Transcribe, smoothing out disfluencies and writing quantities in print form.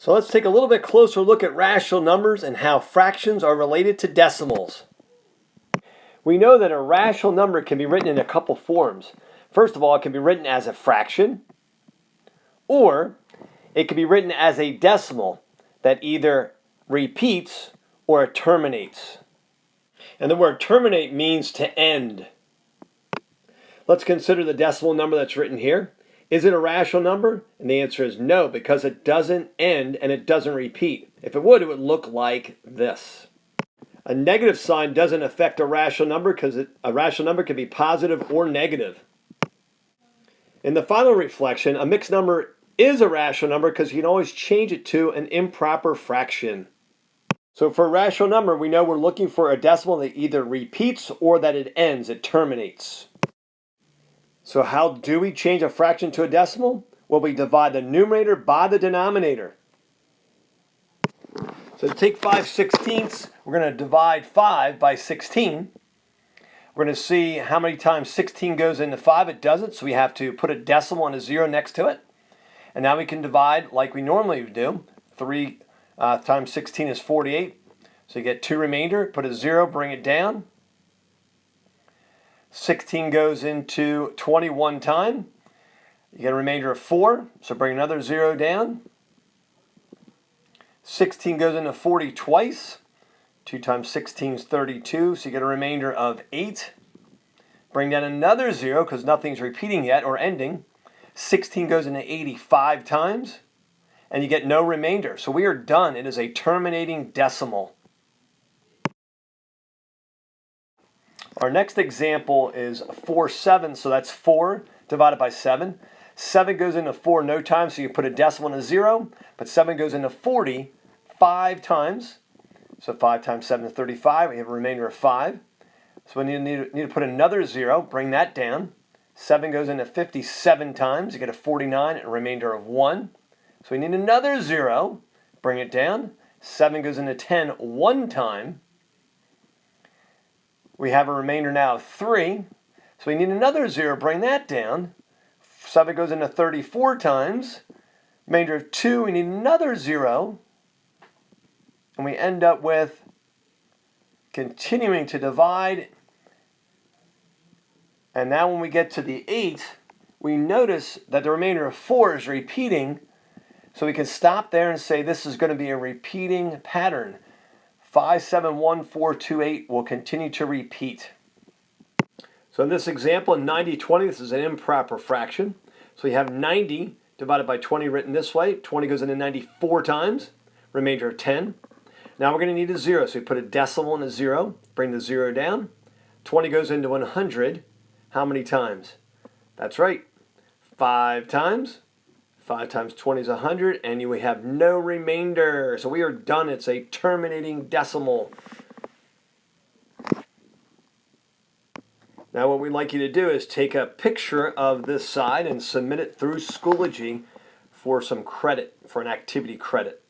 So let's take a little bit closer look at rational numbers and how fractions are related to decimals. We know that a rational number can be written in a couple forms. First of all, it can be written as a fraction, or it can be written as a decimal that either repeats or it terminates. And the word terminate means to end. Let's consider the decimal number that's written here. Is it a rational number? And the answer is no, because it doesn't end and it doesn't repeat. If it would look like this. A negative sign doesn't affect a rational number because a rational number can be positive or negative. In the final reflection, a mixed number is a rational number because you can always change it to an improper fraction. So for a rational number, we know we're looking for a decimal that either repeats or that it ends, it terminates. So how do we change a fraction to a decimal? Well, we divide the numerator by the denominator. So to take 5/16, we're going to divide 5 by 16. We're going to see how many times 16 goes into 5. It doesn't, so we have to put a decimal and a 0 next to it. And now we can divide like we normally do. 3 times 16 is 48. So you get 2 remainder, put a 0, bring it down. 16 goes into 21 time. You get a remainder of 4, so bring another 0 down. 16 goes into 40 twice. 2 times 16 is 32, so you get a remainder of 8. Bring down another 0 because nothing's repeating yet or ending. 16 goes into 85 times, and you get no remainder. So we are done. It is a terminating decimal. Our next example is 4/7, so that's 4 divided by 7. 7 goes into 4 no time, so you put a decimal and a 0, but 7 goes into 40 5 times. So 5 times 7 is 35. We have a remainder of 5. So we need to put another 0, bring that down. 7 goes into 57 times. You get a 49 and a remainder of 1. So we need another 0, bring it down. 7 goes into 10 one time. We have a remainder now of 3. So we need another 0, bring that down. 7 goes into 34 times. Remainder of 2, we need another 0. And we end up with continuing to divide. And now when we get to the 8, we notice that the remainder of 4 is repeating. So we can stop there and say this is going to be a repeating pattern. 5, 7, 1, 4, 2, 8 will continue to repeat. So in this example, in 90/20, this is an improper fraction. So we have 90 divided by 20 written this way. 20 goes into 94 times, remainder of 10. Now we're going to need a 0, so we put a decimal and a 0, bring the 0 down. 20 goes into 100. How many times? That's right, 5 times. 5 times 20 is 100, and we have no remainder. So we are done. It's a terminating decimal. Now what we'd like you to do is take a picture of this side and submit it through Schoology for some credit, for an activity credit.